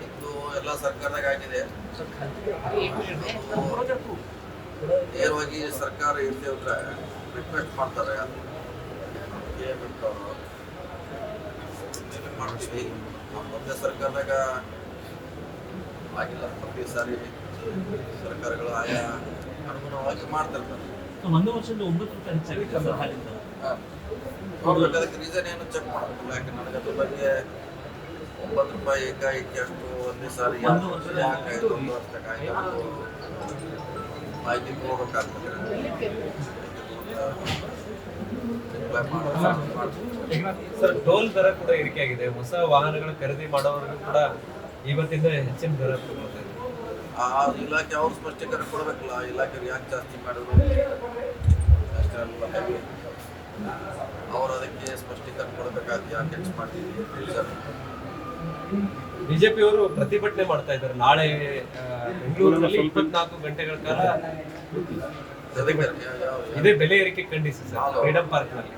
ಇದು ಎಲ್ಲ ಸರ್ಕಾರದಾಗ ಆಗಿದೆ. ನೇರವಾಗಿ ಸರ್ಕಾರ ಇರ್ತೇವ್ರೆ ರಿಕ್ವೆಸ್ಟ್ ಮಾಡ್ತಾರೆ ಮಾಡ್ತೀವಿ. ಮೊದಲೇ ಸರ್ಕಾರದಾಗ ಆಗಿಲ್ಲ, ಪ್ರತಿ ಸಾರಿ ಸರ್ಕಾರಗಳು ಆಯಾ ಅನುಗುಣವಾಗಿ ಮಾಡ್ತಿರ್ತಾರೆ. ಒಂದು ವರ್ಷದ 9 ರೂಪಾಯಿ ಹೆಚ್ಚಾಗಿದೆ ಸರ್ ಹಾಲಿಂದ. ನೋಡ್ಬೇಕು, ಅದಕ್ಕೆ ರೀಸನ್ ಏನು ಚೆಕ್ ಮಾಡಬೇಕಲ್ಲ. ಯಾಕೆ ನನಗೆ ಅದ್ರ ಬಗ್ಗೆ 9 ರೂಪಾಯಿ ಏಕಾಏಕಿ ಅಷ್ಟು ಒಂದೇ ಸಾರಿ ಯಾಕೆ 1 ವರ್ಷಕ್ಕೆ ಮಾಹಿತಿ ಕೊಡ್ಬೇಕಾಗ್ತದೆ. ಸರ್, ಟೋಲ್ ದರ ಕೂಡ ಏರಿಕೆ ಆಗಿದೆ. ಹೊಸ ವಾಹನಗಳ ಖರೀದಿ ಮಾಡೋರಿಗೂ ಕೂಡ ಇವತ್ತಿಂದ ಹೆಚ್ಚಿನ ದರ ತಗೊಳ್ತಾ ಇದೆ. ಆ ಇಲಾಖೆ ಅವ್ರು ಸ್ಪಷ್ಟೀಕರಣ ಕೊಡಬೇಕಲ್ಲ. ಇಲಾಖೆಗೆ ಯಾಕೆ ಜಾಸ್ತಿ ಮಾಡಿದ್ರು ಅವ್ರು ಅದಕ್ಕೆ ಸ್ಪಷ್ಟೀಕರಣ ಕೊಡಬೇಕಾದ್ರೆ ಯಾಕೆ ಹೆಚ್ಚು ಮಾಡ್ತೀವಿ. ಬಿಜೆಪಿ ಅವರು ಪ್ರತಿಭಟನೆ ಮಾಡ್ತಾ ಇದ್ದಾರೆ. ನಾಳೆ ಬೆಂಗಳೂರಿನಲ್ಲಿ 24 ಗಂಟೆಗಳ ಕಾಲ ಇದೇ ಬೆಲೆ ಏರಿಕೆ ಖಂಡಿಸಿ ಸರ್ ಫ್ರೀಡಂ ಪಾರ್ಕ್ ನಲ್ಲಿ.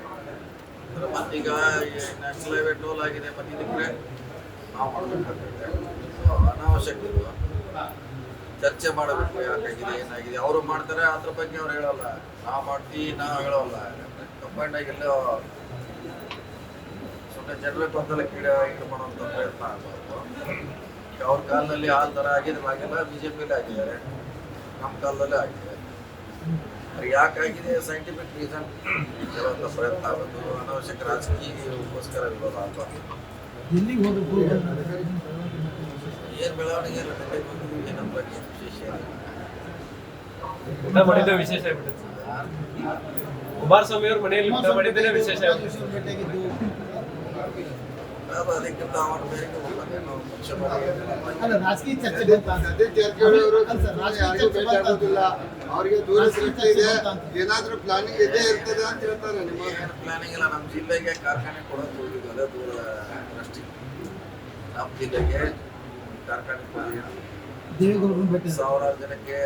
ಮತ್ತೀಗ ನ್ಯಾಷನಲ್ ಹೈವೇ ಟೋಲ್ ಆಗಿದೆ, ಮತ್ತೆ ಇದಕ್ಕೆ ನಾವು ಮಾಡಬೇಕಾಗ್ತದೆ. ಅನಾವಶ್ಯಕ ಚರ್ಚೆ ಮಾಡಬೇಕು, ಯಾಕಾಗಿದೆ ಏನಾಗಿದೆ. ಅವರು ಮಾಡ್ತಾರೆ, ಅದ್ರ ಬಗ್ಗೆ ಅವ್ರು ಹೇಳಲ್ಲ. ನಾವು ಮಾಡ್ತೀವಿ, ನಾವು ಹೇಳೋಲ್ಲ. ಕಂಬೈಂಡ್ ಆಗಿ ಎಲ್ಲೋ ಸುಮ್ಮನೆ ಜನರ ಗೊಂದಲಕ್ಕೆ ಇದು ಮಾಡುವಂಥ ಪ್ರಯತ್ನ ಆಗಬಾರ್ದು. ಅವ್ರ ಕಾಲದಲ್ಲಿ ಆ ಥರ ಆಗಿಲ್ಲ, ಬಿಜೆಪಿಯಲ್ಲಿ ಆಗಿದ್ದಾರೆ, ನಮ್ಮ ಕಾಲದಲ್ಲೇ ಆಗಿದೆ. ಯಾಕಾಗಿದೆ ಸೈಂಟಿಫಿಕ್ ರೀಸನ್ ಹೇಳುವಂಥ ಪ್ರಯತ್ನ ಆಗೋದು. ಅನಾವಶ್ಯಕ ರಾಜಕೀಯಕ್ಕೋಸ್ಕರ ಇರೋದು ಆಗಬಾರ್ದು. ಏನು ಬೆಳವಣಿಗೆ ನಮ್ಮ ಬಗ್ಗೆ ವಿಶೇಷ ಊಟ ಮಾಡಿದ್ದೇ ವಿಶೇಷ ಆಗ್ಬಿಟ್ಟಿದೆ. ಕುಮಾರಸ್ವಾಮಿ ಅವ್ರ ಮನೆಯಲ್ಲಿ ಊಟ ಮಾಡಿದ್ದೇನೆ ವಿಶೇಷ ಅದಕ್ಕಿಂತ ಅವರ ಬೇರೆಗೆ ಹೋಗೋದೇನು ಪಕ್ಷ ರಾಜಕೀಯ ಚರ್ಚೆ ಅವರಿಗೆ ದೂರ ಇದೆ, ಏನಾದ್ರೂ ಪ್ಲಾನಿಂಗ್ ಇದೇ ಇರ್ತದೆ ಅಂತ ಹೇಳ್ತಾರೆ. ನಿಮ್ಮ ಪ್ಲಾನಿಂಗ್ ಇಲ್ಲ. ನಮ್ಮ ಜಿಲ್ಲೆಗೆ ಕಾರ್ಖಾನೆ ಕೊಡೋದು ಹೋಗಿದ್ದು ಅದೇ ದೂರ ಅಷ್ಟೇ. ನಮ್ಮ ಜಿಲ್ಲೆಗೆ ಕಾರ್ಖಾನೆ ಕೊಡಿ ಸಾವಿರಾರು ಜನಕ್ಕೆ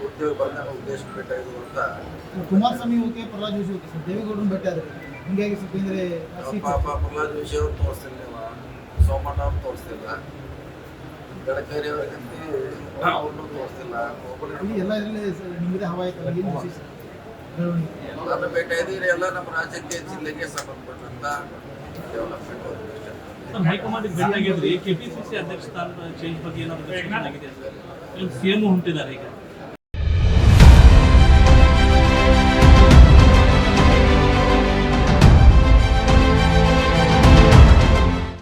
ಉದ್ಯೋಗ ಬಂದ ಉದ್ದೇಶ ಬೇಕಾಗಿದ್ದು ಅಂತ Kumaraswamy okay, Pralhad Joshi okay sir, ದೇವೇಗೌಡರನ್ನು ಭೇಟಿಯಾದ್ರೆ ಹಿಂಗಾಗಿ ಸ್ವಲ್ಪ ಅಂದ್ರೆ ಪಾಪ ಪ್ರಹ್ಲಾದ್ ಜೋಶಿ ಅವ್ರು ತೋರಿಸ್ತಿಲ್ಲ, ಸೋಮಣ್ಣ ಅವ್ರು ತೋರಿಸ್ತಿಲ್ಲ, ಗಡ್ಕರಿ ಅವ್ರಿಗಂತ ಅವ್ರನ್ನೂ ತೋರಿಸ್ತಿಲ್ಲ. ಎಲ್ಲ ನಿಮ್ಮದೇ ಹವಾ ಆಯ್ತಲ್ಲ, ಏನು ವಿಶೇಷ ಎಲ್ಲರೂ ಬೇಕಾಗಿದ್ದೀರಿ. ಎಲ್ಲ ನಮ್ಮ ರಾಜ್ಯಕ್ಕೆ ಜಿಲ್ಲೆಗೆ ಸಂಬಂಧಪಟ್ಟಂತ ಡೆವಲಪ್ಮೆಂಟ್ ಹೈಕಮಾಂಡ್ ಭೇಟಿಯಾಗಿದ್ರಿ. ಕೆಪಿಸಿಸಿ ಅಧ್ಯಕ್ಷ ಸ್ಥಾನ ಚೇಂಜ್ ಬಗ್ಗೆ ಏನಾದರೂ ಡಿಸ್ಕಷನ್ ಆಗಿದೆ ಸರ್? ಸಿಎಂ ಹೊಂಟಿದ್ದಾರೆ ಈಗ.